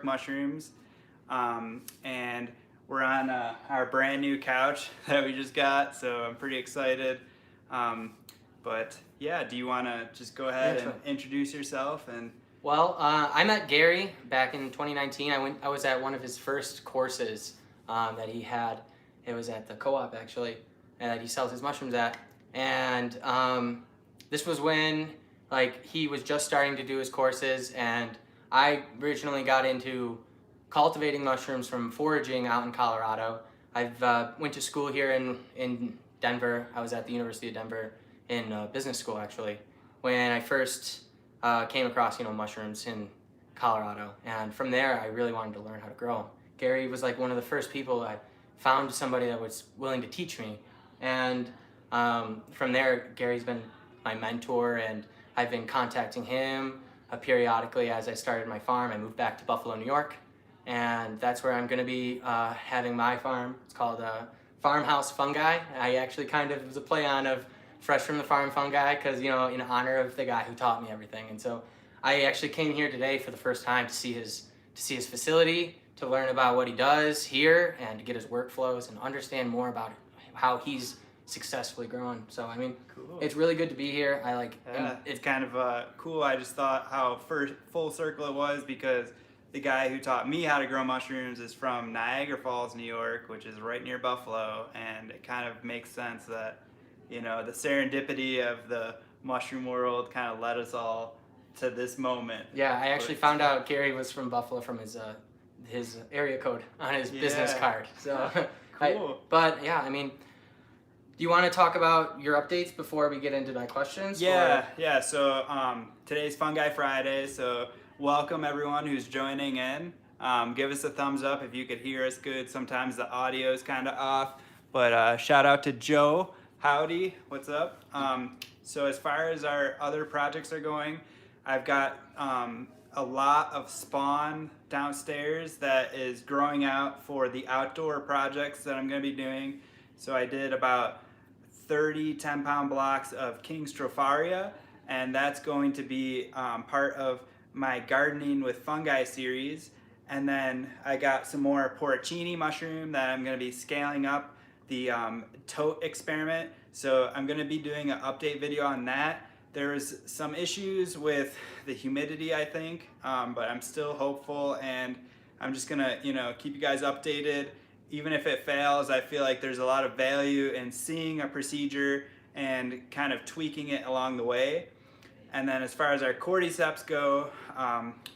mushrooms. And we're on our brand new couch that we just got, so I'm pretty excited. But yeah, do you want to just go ahead and introduce yourself? And Well, I met Gary back in 2019. I was at one of his first courses that he had. It was at the co-op actually, that he sells his mushrooms at. And this was when he was just starting to do his courses, and I originally got into cultivating mushrooms from foraging out in Colorado. I've went to school here in Denver. I was at the University of Denver in business school actually when I first came across mushrooms in Colorado, and from there I really wanted to learn how to grow them. Gary was like one of the first people I found, somebody that was willing to teach me, and from there Gary's been my mentor, and I've been contacting him periodically as I started my farm. I moved back to Buffalo, New York, and that's where I'm going to be having my farm. It's called Farmhouse Fungi. I actually kind of, it was a play on of Fresh from the Farm Fungi, because in honor of the guy who taught me everything. And so I actually came here today for the first time to see his facility, to learn about what he does here, and to get his workflows and understand more about how he's successfully growing. So I mean, cool. It's really good to be here. It's kind of cool. I just thought how full circle it was, because the guy who taught me how to grow mushrooms is from Niagara Falls, New York, which is right near Buffalo, and it kind of makes sense that the serendipity of the mushroom world kind of led us all to this moment. Yeah, I actually found out Gary was from Buffalo from his area code on his business card. So cool. But yeah, I mean, do you want to talk about your updates before we get into my questions? Yeah. So today's Fungi Friday, so welcome everyone who's joining in. Give us a thumbs up if you could hear us good. Sometimes the audio is kind of off, but shout out to Joe. Howdy, what's up? So as far as our other projects are going, I've got a lot of spawn downstairs that is growing out for the outdoor projects that I'm going to be doing. So I did about 30 10-pound blocks of King Stropharia, and that's going to be part of my Gardening with Fungi series. And then I got some more porcini mushroom that I'm going to be scaling up the tote experiment. So I'm going to be doing an update video on that. There's some issues with the humidity, I think, but I'm still hopeful, and I'm just going to keep you guys updated. Even if it fails, I feel like there's a lot of value in seeing a procedure and kind of tweaking it along the way. And then as far as our cordyceps go,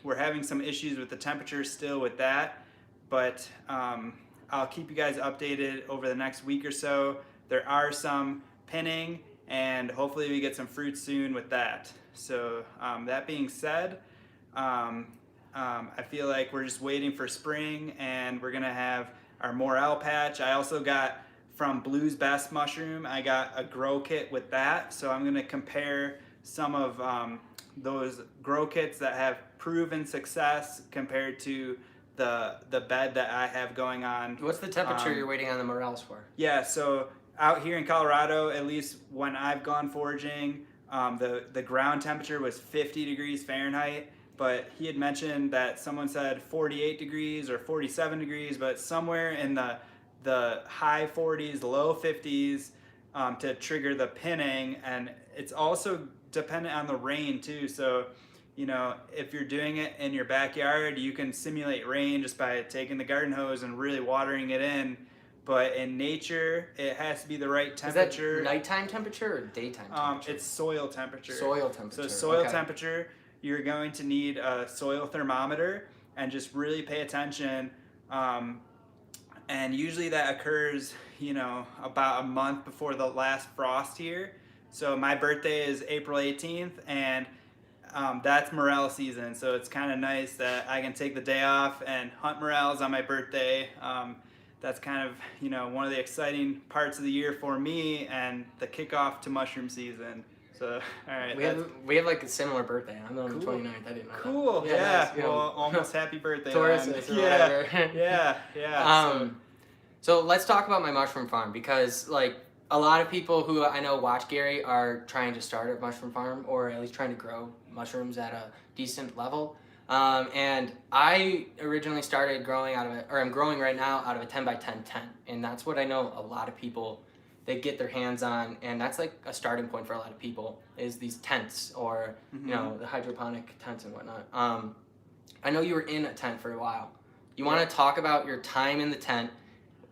we're having some issues with the temperature still with that, but I'll keep you guys updated over the next week or so. There are some pinning, and hopefully we get some fruit soon with that. So that being said, I feel like we're just waiting for spring, and we're gonna have our morel patch. I also got from Blue's Best Mushroom, I got a grow kit with that. So I'm gonna compare some of those grow kits that have proven success compared to the bed that I have going on. What's the temperature you're waiting on the morels for? Yeah, so out here in Colorado, at least when I've gone foraging, the ground temperature was 50 degrees Fahrenheit, but he had mentioned that someone said 48 degrees or 47 degrees, but somewhere in the high 40s, low 50s to trigger the pinning. And it's also dependent on the rain too. So if you're doing it in your backyard, you can simulate rain just by taking the garden hose and really watering it in. But in nature, it has to be the right temperature. Is that nighttime temperature or daytime temperature? It's soil temperature. Soil temperature. So soil temperature, you're going to need a soil thermometer and just really pay attention. And usually that occurs, about a month before the last frost here. So my birthday is April 18th, and that's morel season. So it's kind of nice that I can take the day off and hunt morels on my birthday. That's kind of, one of the exciting parts of the year for me, and the kickoff to mushroom season. So, all right. We have like a similar birthday. I'm on the 29th. I didn't know that. Cool. Yeah. Nice. Well, almost happy birthday. Taurus or whatever. Yeah. So let's talk about my mushroom farm, because a lot of people who I know watch Gary are trying to start a mushroom farm, or at least trying to grow mushrooms at a decent level. And I originally started growing out of it, or I'm growing right now out of a 10 by 10 tent. And that's what I know a lot of people, they get their hands on. And that's like a starting point for a lot of people, is these tents, or, the hydroponic tents and whatnot. I know you were in a tent for a while. You want to talk about your time in the tent?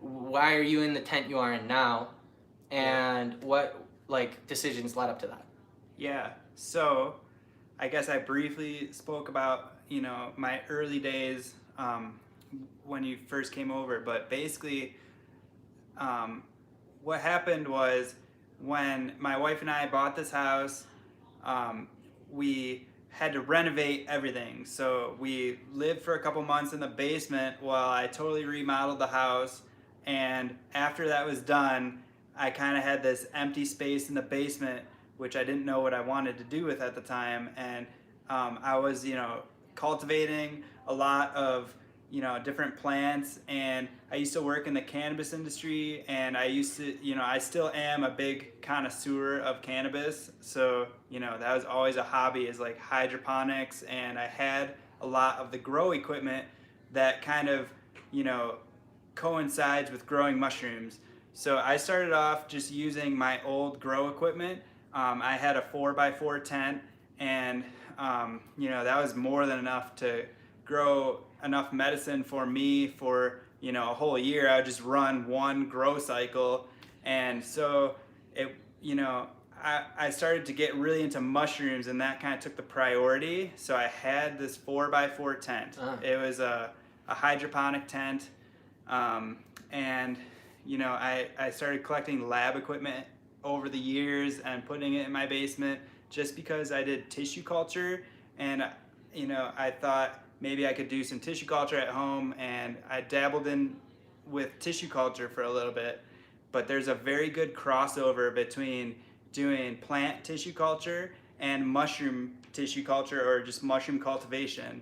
Why are you in the tent you are in now? And what like decisions led up to that? Yeah. So I guess I briefly spoke about, my early days when you first came over. But basically, what happened was when my wife and I bought this house, we had to renovate everything. So we lived for a couple months in the basement while I totally remodeled the house. And after that was done, I kind of had this empty space in the basement, which I didn't know what I wanted to do with at the time. And I was, cultivating a lot of, different plants. And I used to work in the cannabis industry, and I used to, I still am a big connoisseur of cannabis. So, that was always a hobby, is like hydroponics. And I had a lot of the grow equipment that kind of, coincides with growing mushrooms. So I started off just using my old grow equipment. I had a 4x4 tent, and that was more than enough to grow enough medicine for me for a whole year. I would just run one grow cycle, and so it I started to get really into mushrooms, and that kind of took the priority. So I had this 4x4 tent. It was a hydroponic tent, and I started collecting lab equipment over the years and putting it in my basement, just because I did tissue culture. And I thought maybe I could do some tissue culture at home, and I dabbled in with tissue culture for a little bit. But there's a very good crossover between doing plant tissue culture and mushroom tissue culture, or just mushroom cultivation.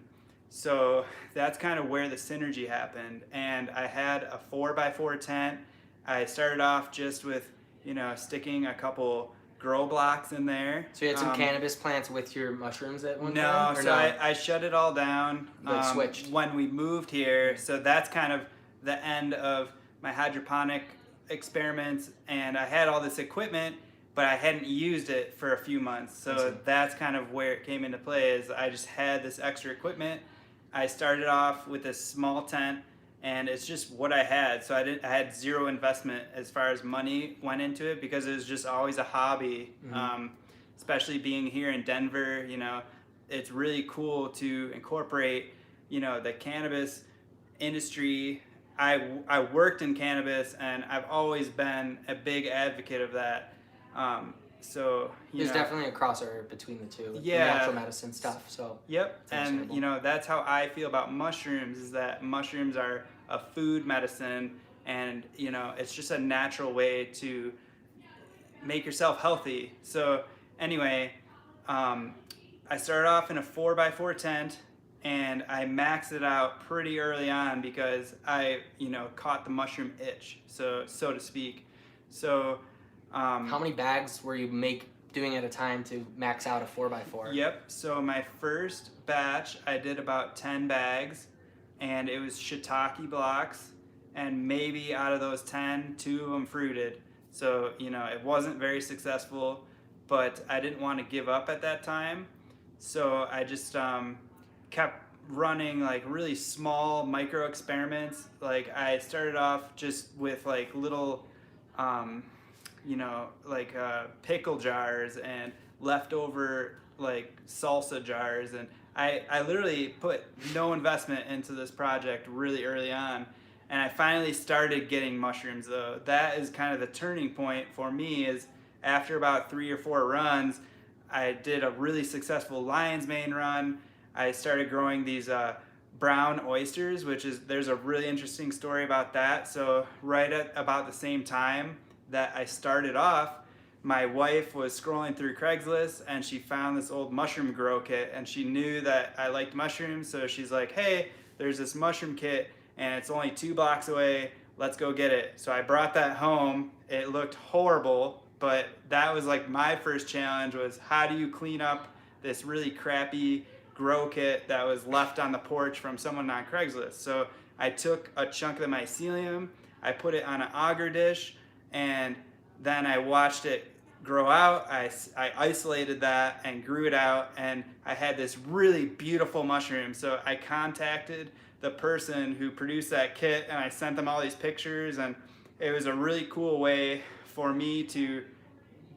So that's kind of where the synergy happened. And I had a 4x4 tent. I started off just with sticking a couple grow blocks in there. So you had some cannabis plants with your mushrooms at one No, time? so I shut it all down Switched when we moved here. So that's kind of the end of my hydroponic experiments. And I had all this equipment, but I hadn't used it for a few months. So that's kind of where it came into play, is I just had this extra equipment. I started off with a small tent, and it's just what I had. So I had zero investment as far as money went into it, because it was just always a hobby. Especially being here in Denver, it's really cool to incorporate, the cannabis industry. I worked in cannabis, and I've always been a big advocate of that. So there's definitely a crossover between the two, yeah, natural medicine stuff. So yep, and that's how I feel about mushrooms, is that mushrooms are a food medicine, and it's just a natural way to make yourself healthy. So anyway, I started off in a 4x4 tent, and I maxed it out pretty early on because I caught the mushroom itch, so to speak. So how many bags were you doing at a time to max out a 4x4? Yep. So my first batch, I did about 10 bags, and it was shiitake blocks, and maybe out of those 10, 2 of them fruited. So it wasn't very successful, but I didn't want to give up at that time. So I just kept running like really small micro experiments. Like I started off just with like little pickle jars and leftover like salsa jars, and I literally put no investment into this project really early on, and I finally started getting mushrooms. Though that is kind of the turning point for me, is after about 3 or 4 runs, I did a really successful lion's mane run. I started growing these brown oysters, there's a really interesting story about that. So right at about the same time that I started off, my wife was scrolling through Craigslist, and she found this old mushroom grow kit, and she knew that I liked mushrooms. So she's like, hey, there's this mushroom kit, and it's only 2 blocks away. Let's go get it. So I brought that home. It looked horrible, but that was like my first challenge, was how do you clean up this really crappy grow kit that was left on the porch from someone on Craigslist. So I took a chunk of the mycelium, I put it on an agar dish, and then I watched it grow out. I isolated that and grew it out, and I had this really beautiful mushroom. So I contacted the person who produced that kit, and I sent them all these pictures, and it was a really cool way for me to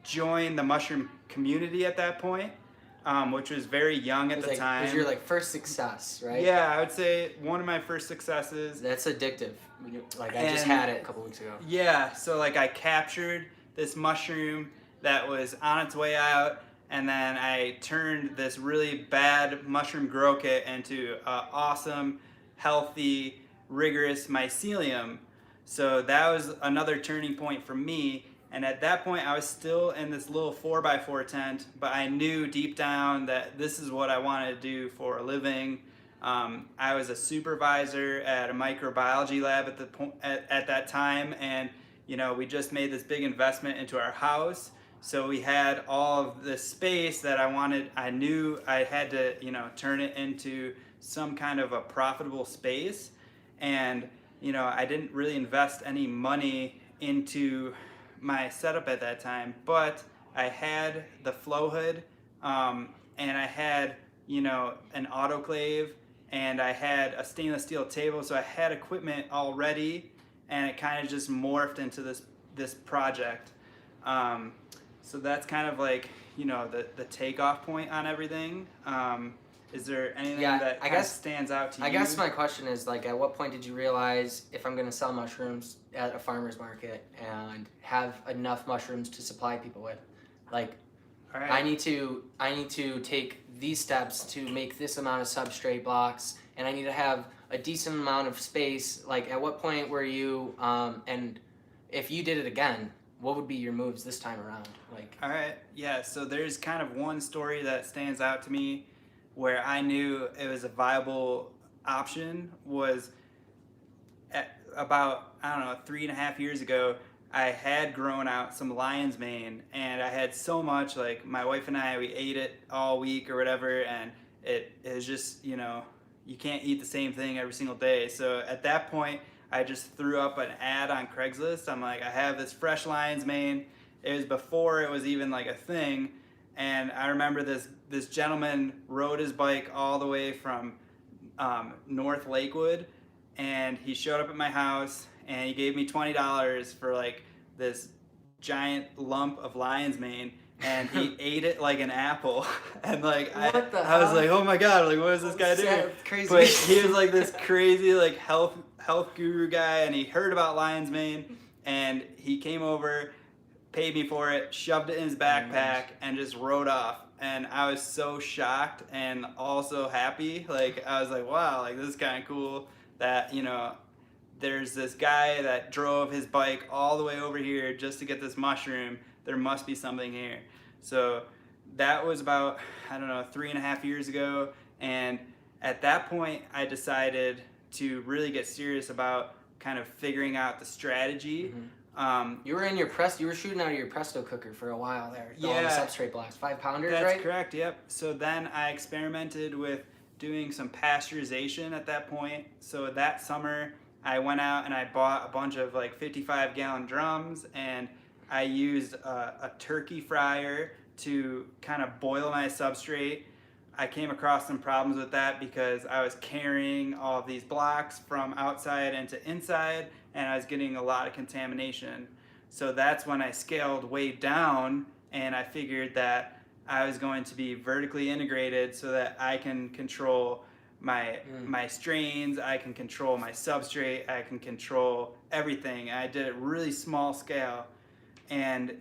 join the mushroom community at that point, which was very young at the time. It was your like first success, right? Yeah, I would say one of my first successes. That's addictive. Like I just had it a couple weeks ago. Yeah, so like I captured this mushroom that was on its way out, and then I turned this really bad mushroom grow kit into an awesome, healthy, rigorous mycelium. So that was another turning point for me. And at that point, I was still in this little 4x4 tent, but I knew deep down that this is what I wanted to do for a living. I was a supervisor at a microbiology lab at that time, and we just made this big investment into our house. So we had all of this space that I wanted. I knew I had to, turn it into some kind of a profitable space, and I didn't really invest any money into my setup at that time, but I had the flow hood, and I had an autoclave, and I had a stainless steel table, so I had equipment already, and it kind of just morphed into this project. So that's kind of like the takeoff point on everything. Is there anything that kind of stands out to you? I guess my question is, like, at what point did you realize if I'm going to sell mushrooms at a farmer's market and have enough mushrooms to supply people with, like, all right, I need to take these steps to make this amount of substrate blocks, and I need to have a decent amount of space. Like, at what point were you, and if you did it again, what would be your moves this time around? Like, all right, yeah. So there's kind of one story that stands out to me where I knew it was a viable option. Was at about, I don't know, 3.5 years ago, I had grown out some lion's mane, and I had so much, like my wife and I, we ate it all week or whatever, and it was just, you can't eat the same thing every single day. So at that point, I just threw up an ad on Craigslist. I'm like, I have this fresh lion's mane. It was before it was even like a thing. And I remember this gentleman rode his bike all the way from North Lakewood, and he showed up at my house, and he gave me $20 for like this giant lump of lion's mane, and he ate it like an apple. And like I was like, oh my god, like what is this guy doing? Crazy. But he was like this crazy like health guru guy, and he heard about lion's mane, and he came over, paid me for it, shoved it in his backpack, and just rode off. And I was so shocked and also happy. Like I was like, wow, like this is kind of cool that there's this guy that drove his bike all the way over here just to get this mushroom. There must be something here. So that was about, I don't know, 3.5 years ago. And at that point, I decided to really get serious about kind of figuring out the strategy. Mm-hmm. You were shooting out of your Presto cooker for a while there. Yeah. All the substrate blocks, 5-pounders, right? That's correct, yep. So then I experimented with doing some pasteurization at that point. So that summer, I went out and I bought a bunch of like 55-gallon drums, and I used a turkey fryer to kind of boil my substrate. I came across some problems with that because I was carrying all of these blocks from outside into inside, and I was getting a lot of contamination. So that's when I scaled way down, and I figured that I was going to be vertically integrated so that I can control my strains, I can control my substrate, I can control everything. I did it really small scale, and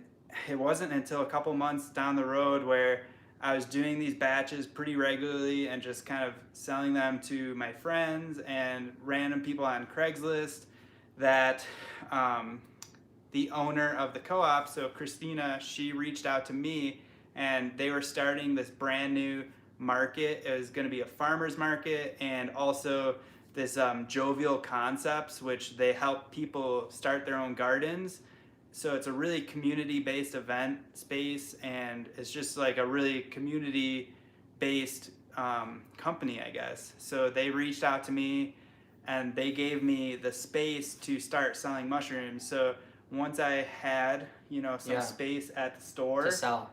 it wasn't until a couple months down the road where I was doing these batches pretty regularly and just kind of selling them to my friends and random people on Craigslist that the owner of the co-op, so Christina, she reached out to me, and they were starting this brand new market. It was going to be a farmer's market, and also this Jovial Concepts, which they help people start their own gardens. So it's a really community-based event space, and it's just like a really community-based company, I guess. So they reached out to me and they gave me the space to start selling mushrooms. So once I had, some Yeah. space at the store To sell.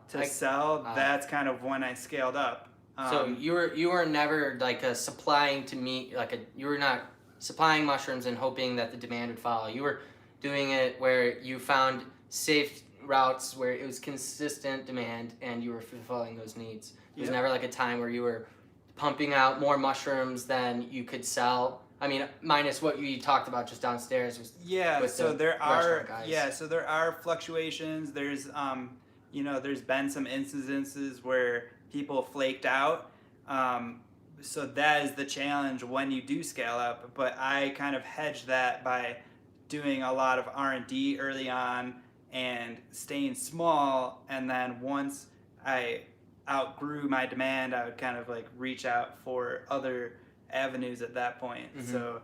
that's kind of when I scaled up. So you were never like supplying to meet you were not supplying mushrooms and hoping that the demand would follow. You were doing it where you found safe routes where it was consistent demand and you were fulfilling those needs. It was Yep. never like a time where you were pumping out more mushrooms than you could sell. I mean, minus what you talked about just downstairs. Yeah, with so the there are restaurant guys. so there are fluctuations. There's been some incidences where people flaked out. So that is the challenge when you do scale up. But I kind of hedged that by doing a lot of R&D early on and staying small. And then once I outgrew my demand, I would kind of like reach out for other avenues at that point. Mhm. So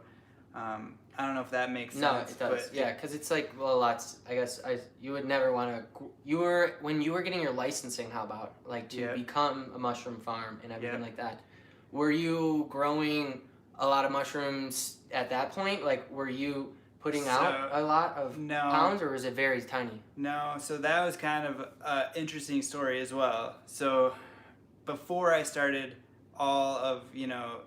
I don't know if that makes sense. No, it does. But Yeah, because it's like, well, lots. I guess you would never want to. When you were getting your licensing. How about like to Yep. become a mushroom farm and everything Yep. like that? Were you growing a lot of mushrooms at that point? Like, were you putting out a lot of pounds, or was it very tiny? No, so that was kind of an interesting story as well. So before I started all of,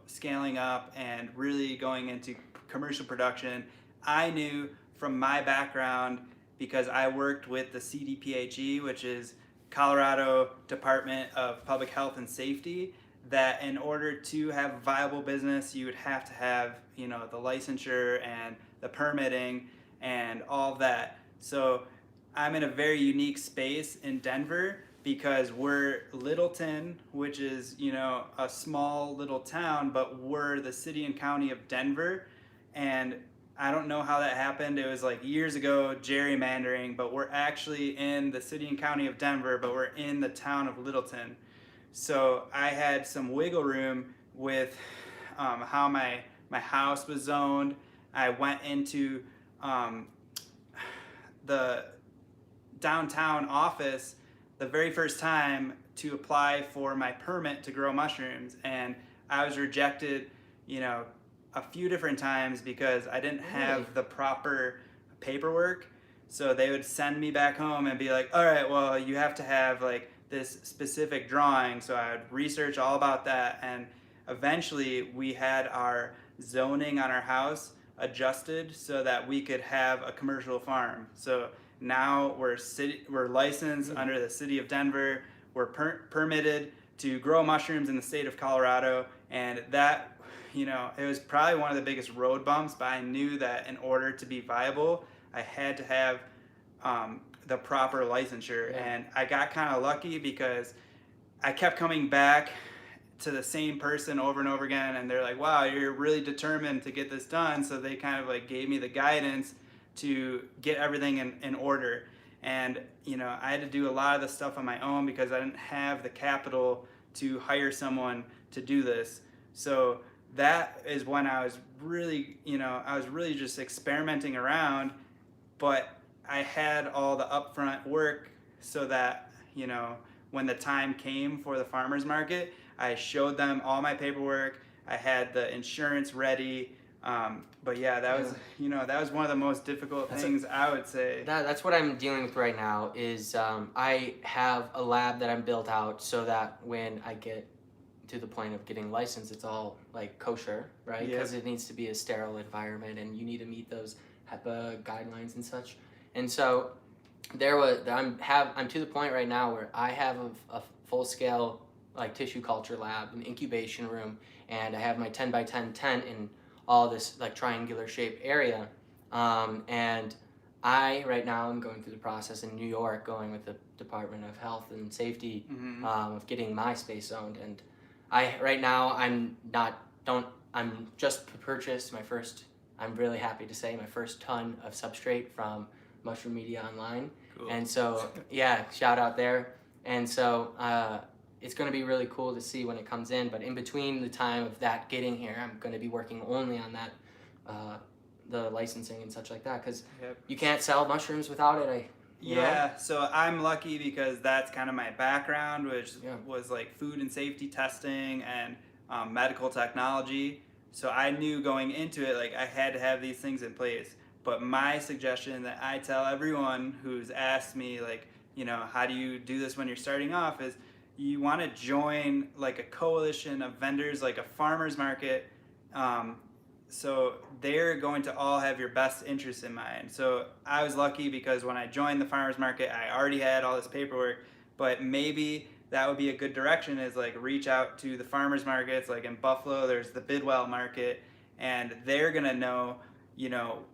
scaling up and really going into commercial production, I knew from my background, because I worked with the CDPHE, which is Colorado Department of Public Health and Safety, that in order to have a viable business, you would have to have, the licensure and the permitting and all of that. So I'm in a very unique space in Denver because we're Littleton, which is, a small little town, but we're the city and county of Denver. And I don't know how that happened. It was like years ago, gerrymandering, but we're actually in the city and county of Denver, but we're in the town of Littleton. So I had some wiggle room with how my house was zoned. I went into the downtown office the very first time to apply for my permit to grow mushrooms, and I was rejected, a few different times because I didn't have the proper paperwork. So they would send me back home and be like, all right, well, you have to have like this specific drawing. So I would research all about that, and eventually we had our zoning on our house adjusted so that we could have a commercial farm. So now we're licensed under the city of Denver. We're permitted to grow mushrooms in the state of Colorado, and that, it was probably one of the biggest road bumps, but I knew that in order to be viable, I had to have the proper licensure. Yeah. And I got kind of lucky because I kept coming back to the same person over and over again, and they're like, wow, you're really determined to get this done. So they kind of like gave me the guidance to get everything in order. And I had to do a lot of the stuff on my own because I didn't have the capital to hire someone to do this. So that is when I was really, just experimenting around, but I had all the upfront work so that, when the time came for the farmer's market, I showed them all my paperwork. I had the insurance ready. But yeah, that was, that was one of the most difficult things, I would say. That's what I'm dealing with right now is I have a lab that I'm built out so that when I get to the point of getting licensed, it's all like kosher, right? Because it needs to be a sterile environment and you need to meet those HEPA guidelines and such. And so I'm to the point right now where I have a full-scale like tissue culture lab, an incubation room, and I have my 10 by 10 tent in all this like triangular shaped area. And I right now am going through the process in New York, going with the Department of Health and Safety, of getting my space zoned. And I'm just purchased my first, I'm really happy to say, my first ton of substrate from Mushroom Media Online. Cool. And so, yeah, shout out there. And so it's going to be really cool to see when it comes in. But in between the time of that getting here, I'm going to be working only on that, the licensing and such like that, because you can't sell mushrooms without it. So I'm lucky because that's kind of my background, which was like food and safety testing and medical technology. So I knew going into it, like I had to have these things in place. But my suggestion that I tell everyone who's asked me, like, how do you do this when you're starting off, is you want to join like a coalition of vendors, like a farmer's market. Um, so they're going to all have your best interests in mind. So I was lucky because when I joined the farmers market, I already had all this paperwork. But maybe that would be a good direction, is like reach out to the farmers markets. Like in Buffalo, there's the Bidwell market, and they're gonna know,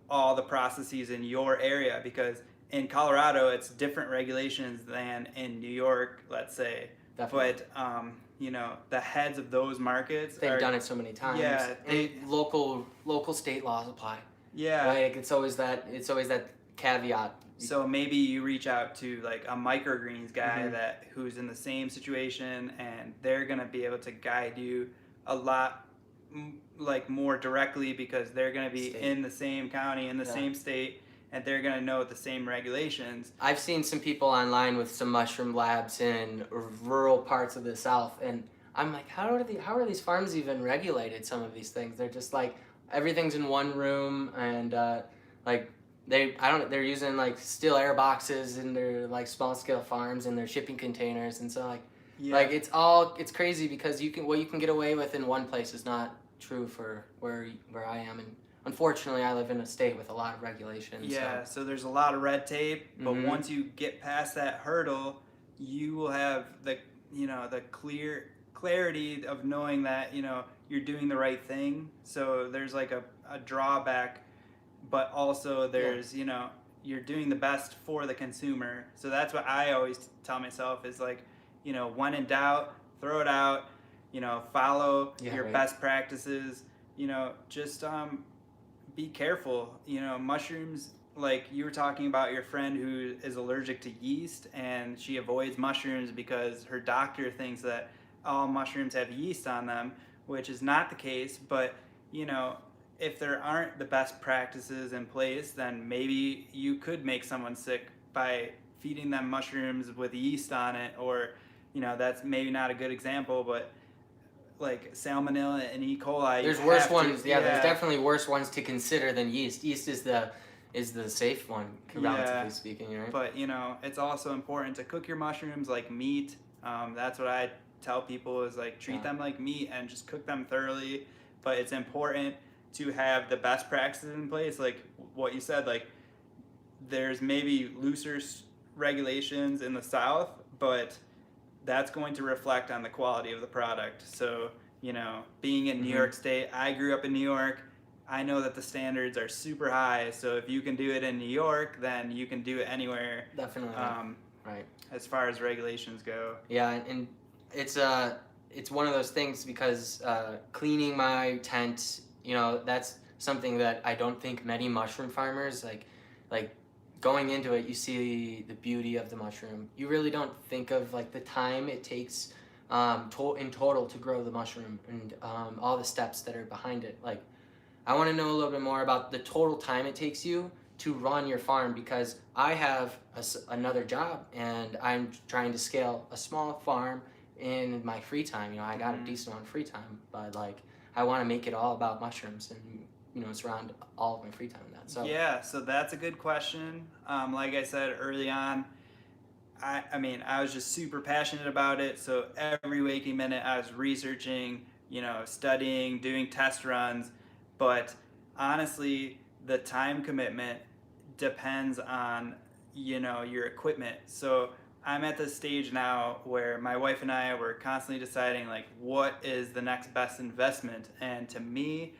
all the processes in your area, because in Colorado it's different regulations than in New York, let's say. Definitely. But the heads of those markets They've done it so many times. Yeah, and local state laws apply. yeah. Like it's always that caveat. So maybe you reach out to like a microgreens guy Mhm. who's in the same situation, and they're gonna be able to guide you a lot like more directly, because they're gonna be State. in the same county, in the Yeah. same state, and they're gonna know the same regulations. I've seen some people online with some mushroom labs in rural parts of the South, and I'm like, how are these farms even regulated? Some of these things, they're just like everything's in one room, and like they're using like steel air boxes in their like small scale farms and their shipping containers, and so Yeah. like it's crazy because what you can get away with in one place is not true for where I am, and unfortunately I live in a state with a lot of regulations. Yeah, so there's a lot of red tape, but Mhm. once you get past that hurdle, you will have the clarity of knowing that, you're doing the right thing. So there's like a drawback, but also there's, you're doing the best for the consumer. So that's what I always tell myself, is like, when in doubt, throw it out, follow Yeah, your right. best practices, just be careful. Mushrooms, like you were talking about your friend who is allergic to yeast, and she avoids mushrooms because her doctor thinks that all mushrooms have yeast on them, which is not the case. But, you know, if there aren't the best practices in place, then maybe you could make someone sick by feeding them mushrooms with yeast on it, or, that's maybe not a good example, but like salmonella and E. coli. There's worse ones. Yeah, there's definitely worse ones to consider than yeast. Yeast is the safe one, relatively speaking, right? But it's also important to cook your mushrooms like meat. That's what I tell people, is like treat Yeah. them like meat and just cook them thoroughly. But it's important to have the best practices in place, like what you said. Like there's maybe looser regulations in the South, but that's going to reflect on the quality of the product. So, being in New Mhm. York State, I grew up in New York. I know that the standards are super high. So if you can do it in New York, then you can do it anywhere. Definitely. Right. As far as regulations go. Yeah, and it's one of those things because cleaning my tent, that's something that I don't think many mushroom farmers like going into it. You see the beauty of the mushroom. You really don't think of like the time it takes in total to grow the mushroom, and all the steps that are behind it. Like, I want to know a little bit more about the total time it takes you to run your farm, because I have another job and I'm trying to scale a small farm in my free time. I got a decent amount of free time, but like I want to make it all about mushrooms and surround all of my free time in that. So Yeah, so that's a good question. Like I said early on, I was just super passionate about it. So every waking minute I was researching, studying, doing test runs. But honestly, the time commitment depends on, your equipment. So I'm at this stage now where my wife and I were constantly deciding like what is the next best investment. And to me,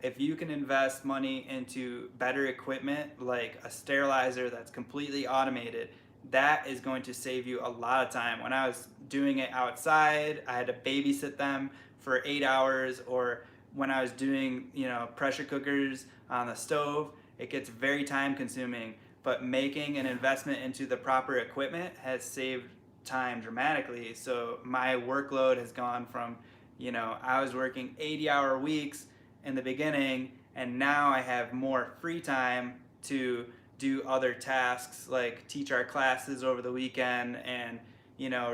if you can invest money into better equipment like a sterilizer that's completely automated, that is going to save you a lot of time. When I was doing it outside, I had to babysit them for 8 hours, or when I was doing, pressure cookers on the stove, it gets very time consuming. But making an investment into the proper equipment has saved time dramatically. So my workload has gone from, I was working 80-hour weeks in the beginning, and now I have more free time to do other tasks like teach our classes over the weekend, and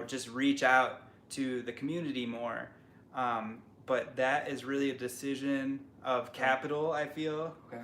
just reach out to the community more. but that is really a decision of capital, I feel. Okay.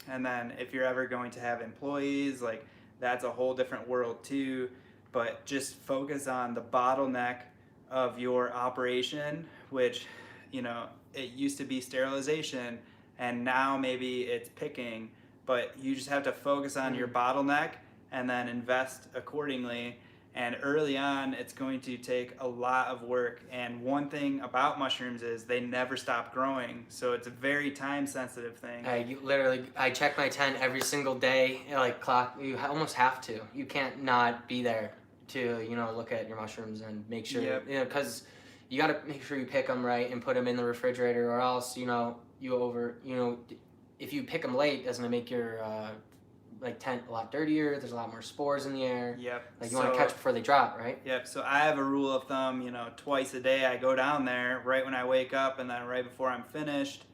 And then if you're ever going to have employees, like that's a whole different world too. But just focus on the bottleneck of your operation, which, it used to be sterilization and now maybe it's picking, but you just have to focus on your bottleneck and then invest accordingly. And early on, it's going to take a lot of work. And one thing about mushrooms is they never stop growing. So it's a very time sensitive thing. I check my tent every single day. Like clock, you almost have to. You can't not be there to look at your mushrooms and make sure. Yep. Because you got to make sure you pick them right and put them in the refrigerator, or else if you pick them late, doesn't it make your tent a lot dirtier? There's a lot more spores in the air. Yep. Like you want to catch before they drop, right? Yep. So I have a rule of thumb, twice a day I go down there right when I wake up and then right before I'm finished.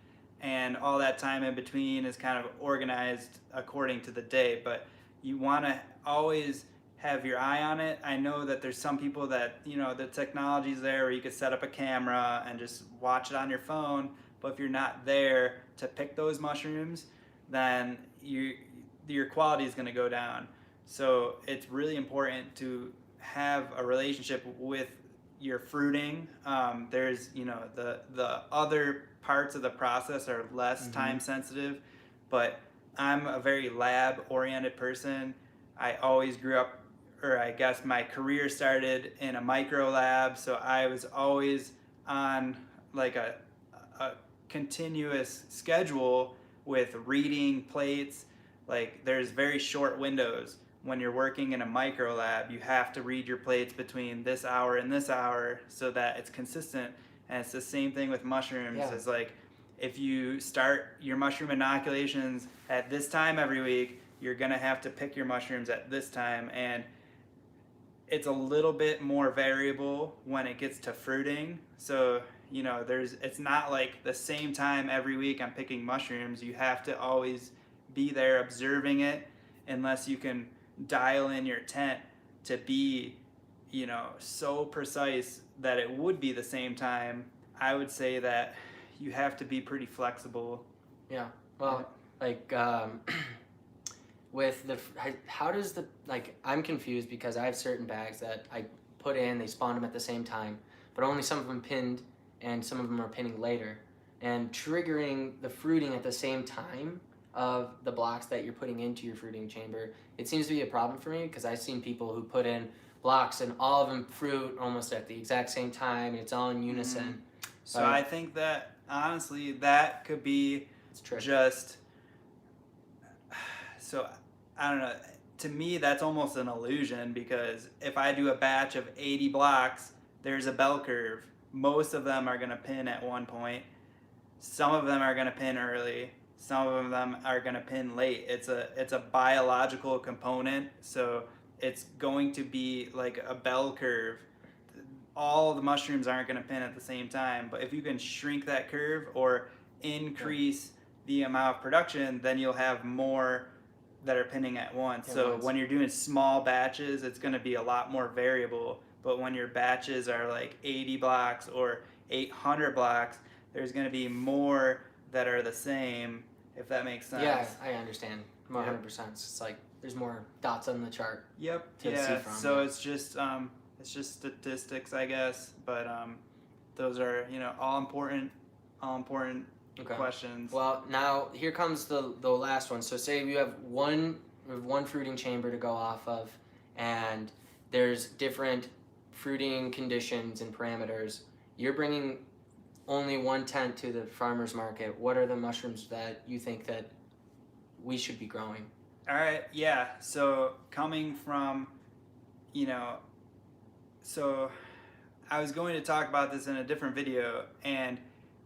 And all that time in between is kind of organized according to the day. But you want to always have your eye on it. I know that there's some people that, the technology's there where you could set up a camera and just watch it on your phone. But if you're not there to pick those mushrooms, then your quality is going to go down. So it's really important to have a relationship with your fruiting. There's, the other parts of the process are less time sensitive, but I'm a very lab oriented person. I always grew up, or I guess my career started in a micro lab. So I was always on like a continuous schedule with reading plates. Like there's very short windows. When you're working in a micro lab, you have to read your plates between this hour and this hour so that it's consistent. And it's the same thing with mushrooms. Yeah. It's like if you start your mushroom inoculations at this time every week, you're gonna have to pick your mushrooms at this time. And it's a little bit more variable when it gets to fruiting. So, it's not like the same time every week I'm picking mushrooms. You have to always be there observing it, unless you can dial in your tent to be, so precise that it would be the same time. I would say that you have to be pretty flexible. Yeah. Well, with how does I'm confused because I have certain bags that I put in, they spawned them at the same time, but only some of them pinned and some of them are pinning later, and triggering the fruiting at the same time of the blocks that you're putting into your fruiting chamber, it seems to be a problem for me because I've seen people who put in blocks and all of them fruit almost at the exact same time and it's all in unison. So I think that honestly that could be just, so I don't know, to me that's almost an illusion, because if I do a batch of 80 blocks, there's a bell curve. Most of them are going to pin at one point. Some of them are going to pin early. Some of them are going to pin late. It's a biological component, so it's going to be like a bell curve. All the mushrooms aren't going to pin at the same time, but if you can shrink that curve or increase the amount of production, then you'll have more that are pinning at once. So when you're doing small batches, it's going to be a lot more variable. But when your batches are like 80 blocks or 800 blocks, there's going to be more that are the same, if that makes sense. Yeah, I understand. 100%. It's like there's more dots on the chart. Yep. To see from. So it's just statistics, I guess. But those are all important questions. Well, now here comes the last one. So say we have one fruiting chamber to go off of, and there's different fruiting conditions and parameters. You're bringing only one tent to the farmer's market. What are the mushrooms that you think that we should be growing? All right, yeah. So coming from, so I was going to talk about this in a different video, and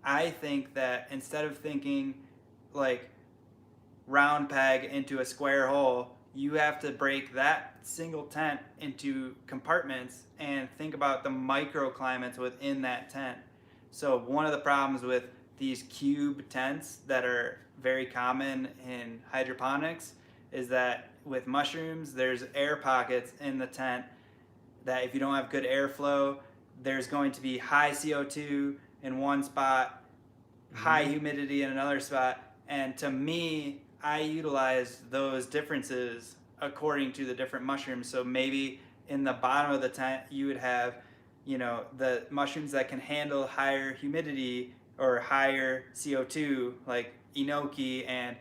I think that instead of thinking like round peg into a square hole, you have to break that single tent into compartments and think about the microclimates within that tent. So one of the problems with these cube tents that are very common in hydroponics is that with mushrooms, there's air pockets in the tent that if you don't have good airflow, there's going to be high CO2 in one spot, high humidity in another spot. And to me, I utilize those differences according to the different mushrooms. So maybe in the bottom of the tent, you would have, the mushrooms that can handle higher humidity or higher CO2, like enoki and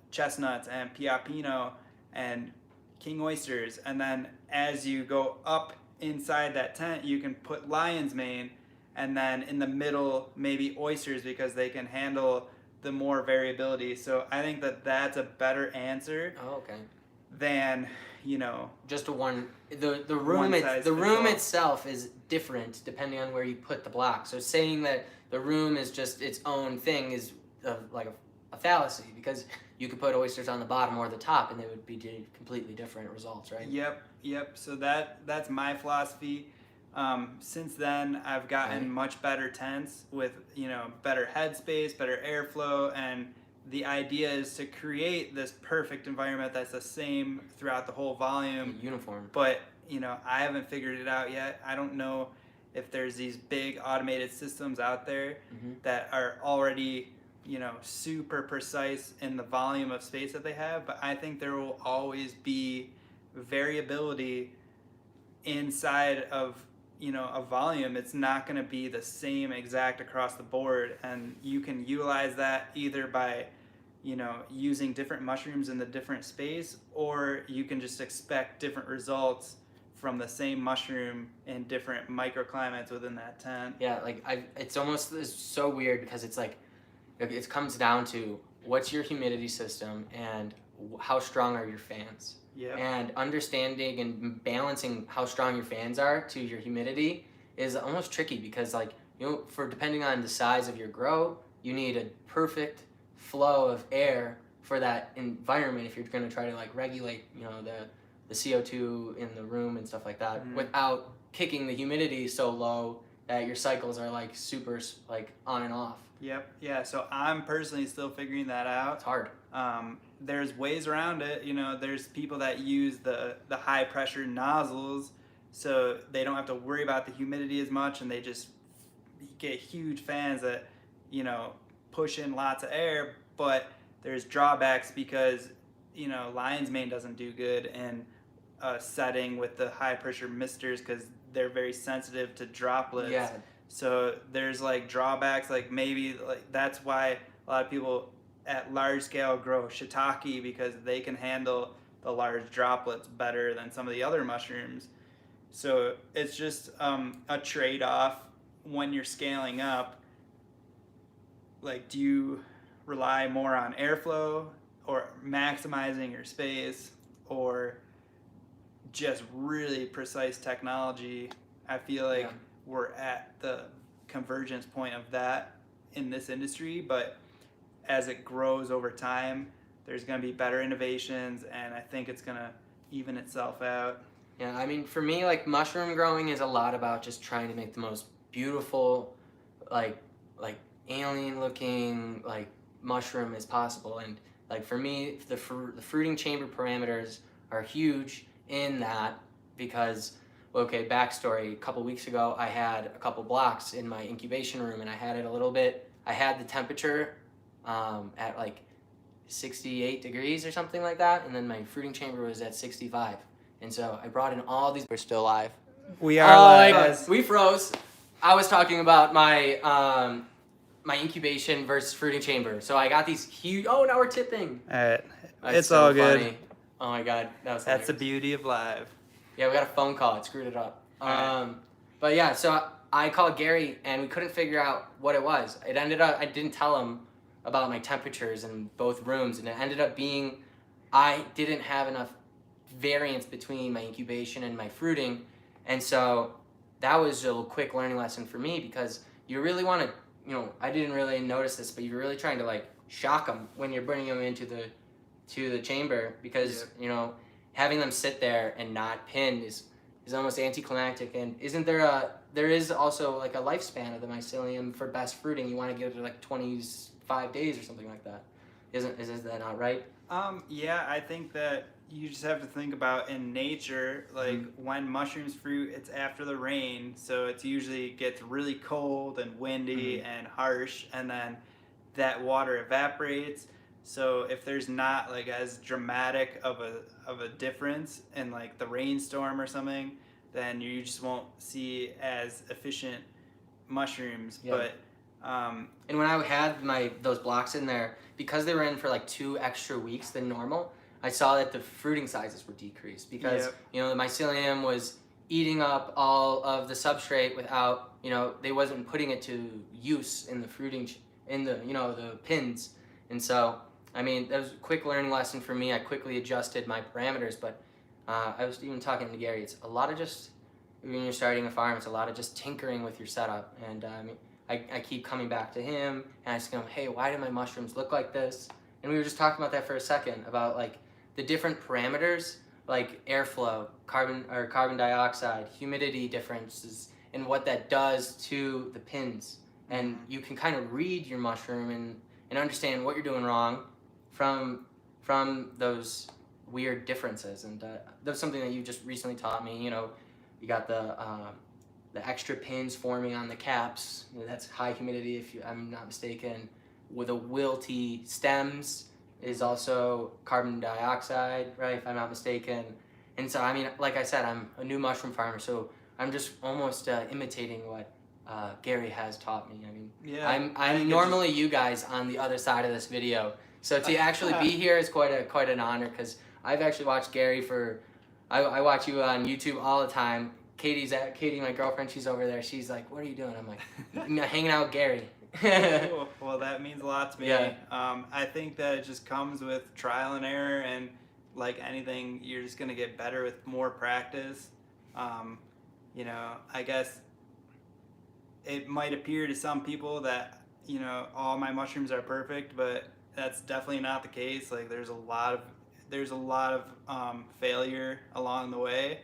chestnuts and piapino and king oysters. And then as you go up inside that tent, you can put lion's mane, and then in the middle maybe oysters, because they can handle the more variability. So I think that that's a better answer than just a one. The One room size the fits room all. itself is different depending on where you put the block. So saying that the room is just its own thing is like a fallacy, because you could put oysters on the bottom or the top and they would be completely different results, right? Yep. So that's my philosophy. Since then, I've gotten much better tents with better headspace, better airflow, and the idea is to create this perfect environment that's the same throughout the whole volume. Uniform. But I haven't figured it out yet. I don't know if there's these big automated systems out there that are already super precise in the volume of space that they have. But I think there will always be variability inside of a volume. It's not going to be the same exact across the board, and you can utilize that either by using different mushrooms in the different space, or you can just expect different results from the same mushroom in different microclimates within that tent. Yeah, like it's so weird, because it's like it comes down to what's your humidity system and how strong are your fans. Yeah. And understanding and balancing how strong your fans are to your humidity is almost tricky, because for depending on the size of your grow, you need a perfect flow of air for that environment if you're going to try to regulate the CO2 in the room and stuff like that, without kicking the humidity so low that your cycles are super on and off. Yep. Yeah. So I'm personally still figuring that out. It's hard. There's ways around it. There's people that use the high pressure nozzles, so they don't have to worry about the humidity as much, and they just get huge fans that push in lots of air. But there's drawbacks, because lion's mane doesn't do good in a setting with the high pressure misters, because they're very sensitive to droplets. Yeah. So there's drawbacks, maybe that's why a lot of people at large scale grow shiitake, because they can handle the large droplets better than some of the other mushrooms. So it's just a trade-off when you're scaling up. Do you rely more on airflow or maximizing your space, or just really precise technology? I feel like we're at the convergence point of that in this industry, but as it grows over time, there's going to be better innovations, and I think it's going to even itself out. Yeah, I mean, for me, mushroom growing is a lot about just trying to make the most beautiful, alien-looking, mushroom as possible. And for me, the fruiting chamber parameters are huge in that, because, backstory, a couple weeks ago, I had a couple blocks in my incubation room, and I had it a little bit. I had the temperature at 68 degrees or something like that, and then my fruiting chamber was at 65. And so I brought in all these. We're still live. We are live. Guys. We froze. I was talking about my my incubation versus fruiting chamber. So I got these huge. Oh, now we're tipping. All right. That's It's so all good. funny. Oh my god, That's hilarious. the beauty of live. Yeah, we got a phone call. It screwed it up. Right. But yeah, so I called Gary, and we couldn't figure out what it was. It ended up, I didn't tell him about my temperatures in both rooms, and it ended up being I didn't have enough variance between my incubation and my fruiting. And so that was a quick learning lesson for me, because you really want to, I didn't really notice this, but you're really trying to shock them when you're bringing them into the chamber, because having them sit there and not pin is almost anticlimactic. And there is also a lifespan of the mycelium for best fruiting. You want to get it to 25 days or something like that. Is that not right? Yeah, I think that you just have to think about in nature, like when mushrooms fruit, it's after the rain, so it's usually gets really cold and windy and harsh, and then that water evaporates. So if there's not like as dramatic of a difference in like the rainstorm or something, then you just won't see as efficient mushrooms. Yeah. But And when I had those blocks in there, because they were in for like 2 extra weeks than normal, I saw that the fruiting sizes were decreased because the mycelium was eating up all of the substrate without they wasn't putting it to use in the fruiting in the the pins. And so I mean that was a quick learning lesson for me. I quickly adjusted my parameters, but I was even talking to Gary. It's a lot of just when you're starting a farm, it's a lot of just tinkering with your setup. And I keep coming back to him and I ask him, hey, why do my mushrooms look like this? And we were just talking about that for a second, about like the different parameters, like airflow, carbon dioxide, humidity differences, and what that does to the pins. And you can kind of read your mushroom and understand what you're doing wrong from those weird differences. And that's something that you just recently taught me. You got the extra pins forming on the caps. That's high humidity, if I'm not mistaken. With the wilty stems is also carbon dioxide, right, if I'm not mistaken. And so, I mean, like I said, I'm a new mushroom farmer, so I'm just almost imitating what Gary has taught me. I mean, I'm normally you guys on the other side of this video. So to actually be here is quite an honor, because I've actually watched Gary I watch you on YouTube all the time. Katie, my girlfriend, she's over there. She's like, what are you doing? I'm like, I'm hanging out with Gary. Cool. Well, that means a lot to me. Yeah. I think that it just comes with trial and error, and like anything, you're just gonna get better with more practice. I guess it might appear to some people that all my mushrooms are perfect, but that's definitely not the case. Like there's a lot of failure along the way,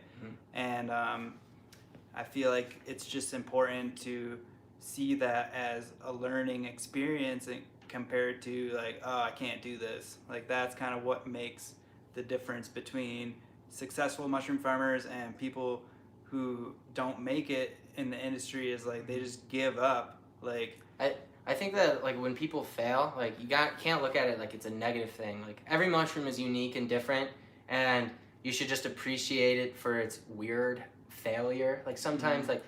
and I feel like it's just important to see that as a learning experience compared to like, oh, I can't do this. Like that's kind of what makes the difference between successful mushroom farmers and people who don't make it in the industry, is like they just give up. Like I think that like when people fail, like can't look at it like it's a negative thing. Like every mushroom is unique and different, and you should just appreciate it for its weird failure. Like sometimes like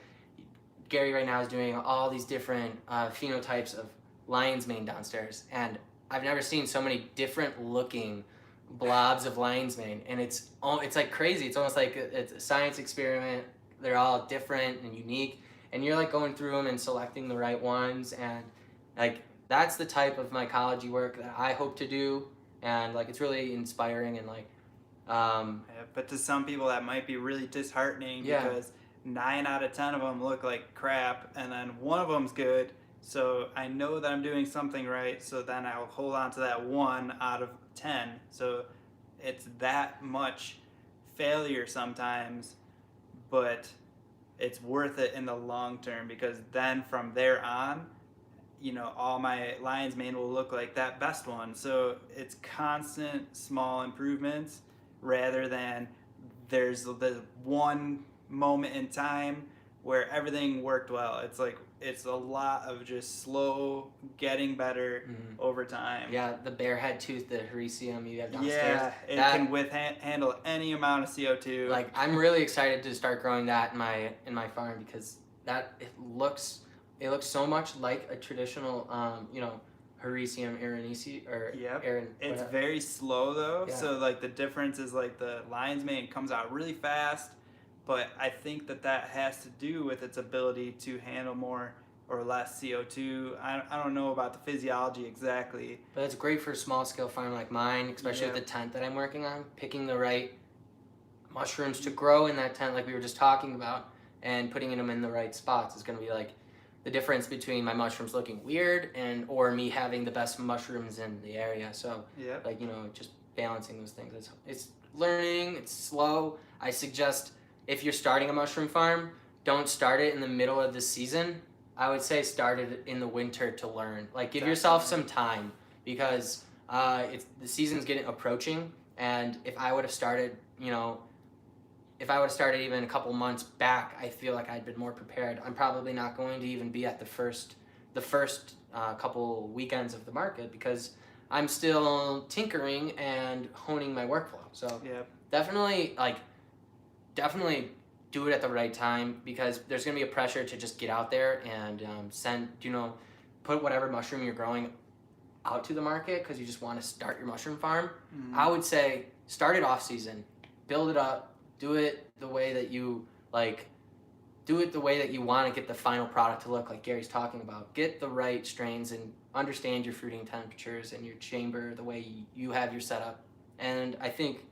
Gary right now is doing all these different phenotypes of lion's mane downstairs, and I've never seen so many different looking blobs of lion's mane, and it's like crazy. It's almost like it's a science experiment. They're all different and unique, and you're like going through them and selecting the right ones, and like that's the type of mycology work that I hope to do, and like it's really inspiring. And like but to some people that might be really disheartening, because 9 out of 10 of them look like crap, and then one of them's good. So I know that I'm doing something right, so then I'll hold on to that 1 out of 10. So it's that much failure sometimes, but it's worth it in the long term, because then from there on, all my lion's mane will look like that best one. So it's constant small improvements, rather than there's the one moment in time where everything worked well. It's like it's a lot of just slow getting better over time. Yeah, the bearhead tooth, the hericium you have downstairs. Yeah, it can handle any amount of CO2. Like I'm really excited to start growing that in my farm, because it looks so much like a traditional Hericium arenaceae or It's very slow though. Yeah. So like the difference is like the lion's mane comes out really fast, but I think that has to do with its ability to handle more or less CO2. I don't know about the physiology exactly. But it's great for a small scale farm like mine, especially with the tent that I'm working on. Picking the right mushrooms to grow in that tent, like we were just talking about, and putting them in the right spots is going to be like the difference between my mushrooms looking weird or me having the best mushrooms in the area. So like just balancing those things. It's learning. It's slow. I suggest if you're starting a mushroom farm, don't start it in the middle of the season. I would say start it in the winter to learn. Like give yourself some time, because the season's approaching, And if I would have started, if I would have started even a couple months back, I feel like I'd been more prepared. I'm probably not going to even be at the first couple weekends of the market because I'm still tinkering and honing my workflow. So Yeah. definitely do it at the right time because there's going to be a pressure to just get out there and put whatever mushroom you're growing out to the market because you just want to start your mushroom farm. Mhm. I would say start it off season, build it up, do it the way that you like, do it the way that you want to get the final product to look like Gary's talking about. Get the right strains and understand your fruiting temperatures and your chamber the way you have your setup. And I think,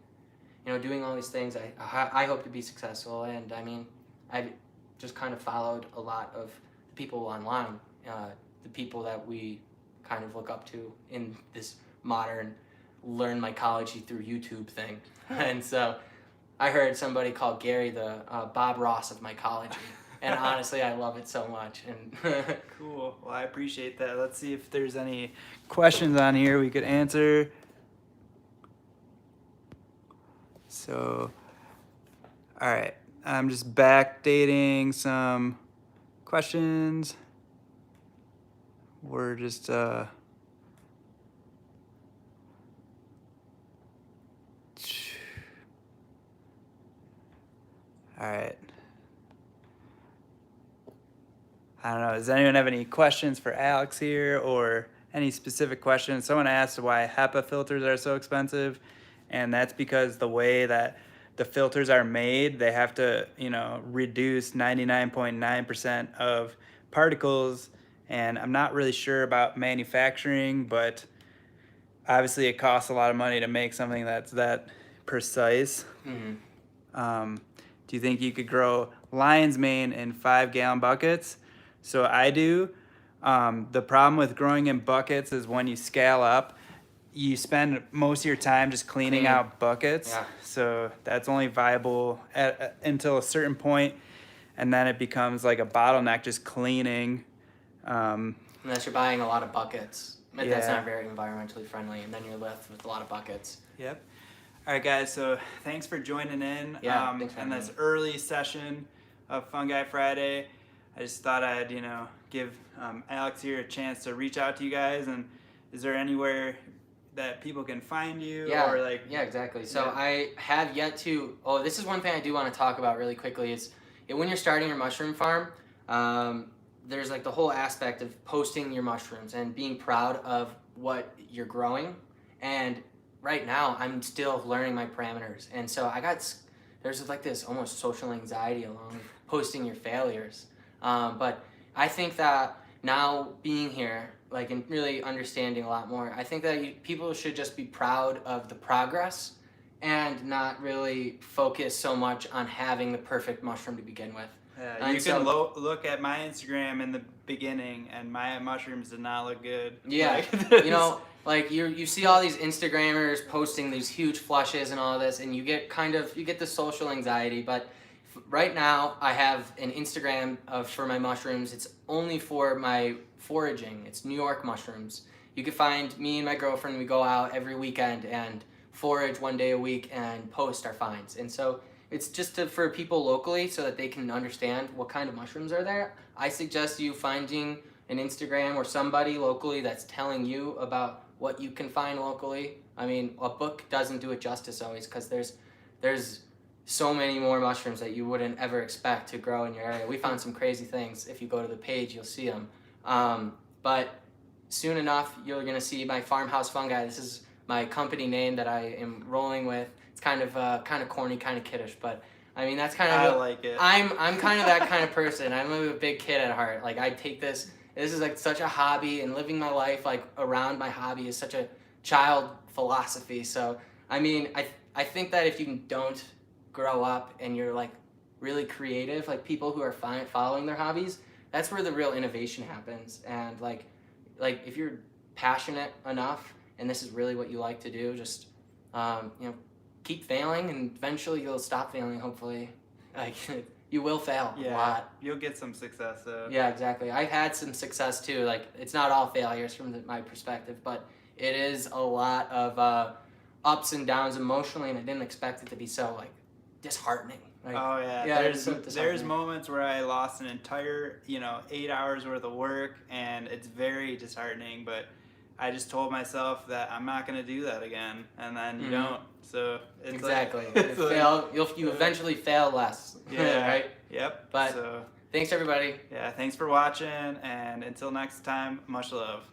doing all these things, I hope to be successful. And I mean, I've just kind of followed a lot of people online, the people that we kind of look up to in this modern learn mycology through YouTube thing. And so I heard somebody call Gary the Bob Ross of mycology. And honestly, I love it so much. And Cool. Well, I appreciate that. Let's see if there's any questions on here we could answer. So, all right. I'm just backdating some questions. We're just all right. I don't know. Does anyone have any questions for Alex here or any specific questions? Someone asked why HEPA filters are so expensive, and that's because the way that the filters are made, they have to, reduce 99.9% of particles. And I'm not really sure about manufacturing, but obviously it costs a lot of money to make something that's that precise. Do you think you could grow lion's mane in 5-gallon buckets? So I do. The problem with growing in buckets is when you scale up, you spend most of your time just cleaning out buckets. Yeah. So that's only viable until a certain point, and then it becomes like a bottleneck just cleaning. Unless you're buying a lot of buckets. But that's Yeah. not very environmentally friendly, and then you're left with a lot of buckets. Yep. All right, guys. So thanks for joining in Yeah, thanks for in having this me. early session of Fungi Friday. I just thought I'd give Alex here a chance to reach out to you guys. And is there anywhere that people can find you? Yeah, Or like yeah, exactly. So Yeah. I have yet to. Oh, this is one thing I do want to talk about really quickly. Is when you're starting your mushroom farm, there's like the whole aspect of posting your mushrooms and being proud of what you're growing. And right now, I'm still learning my parameters, and so there's like this almost social anxiety along with posting your failures. But I think that now being here, like, and really understanding a lot more, I think that people should just be proud of the progress and not really focus so much on having the perfect mushroom to begin with. And you so- can look at my Instagram in the beginning, and my mushrooms did not look good. Yeah, Like, like you see all these Instagrammers posting these huge flushes and all this, and you get the social anxiety. But right now, I have an Instagram for my mushrooms. It's only for my foraging. It's New York mushrooms. You can find me and my girlfriend. We go out every weekend and forage one day a week and post our finds. And so it's just for people locally so that they can understand what kind of mushrooms are there. I suggest you finding an Instagram or somebody locally that's telling you about what you can find locally. I mean, a book doesn't do it justice always because there's so many more mushrooms that you wouldn't ever expect to grow in your area. We found some crazy things. If you go to the page, you'll see them. But soon enough, you're going to see my farmhouse fungi. This is my company name that I am rolling with. It's kind of corny, kind of kiddish, but I mean that's kind of. I like it. I'm kind of that kind of person. I'm a big kid at heart. Like I take this. This is like such a hobby, and living my life like around my hobby is such a child philosophy. So I mean, I think that if you don't grow up and you're like really creative, like people who are following their hobbies, that's where the real innovation happens. And like if you're passionate enough and this is really what you like to do, just keep failing, and eventually you'll stop failing. Hopefully, like you will fail a lot. You'll get some success though. Yeah, exactly. I've had some success too. Like it's not all failures from my perspective, but it is a lot of ups and downs emotionally, and I didn't expect it to be so like disheartening. Like, Oh yeah, yeah, there's it's so there's disheartening. moments where I lost an entire 8 hours worth of work, and it's very disheartening. But I just told myself that I'm not gonna do that again, and then you Mhm. don't. So it's Exactly. like, You it's like, fail. You eventually fail less. yeah, Right. yep. But So thanks everybody. yeah, thanks for watching, and until next time, much love.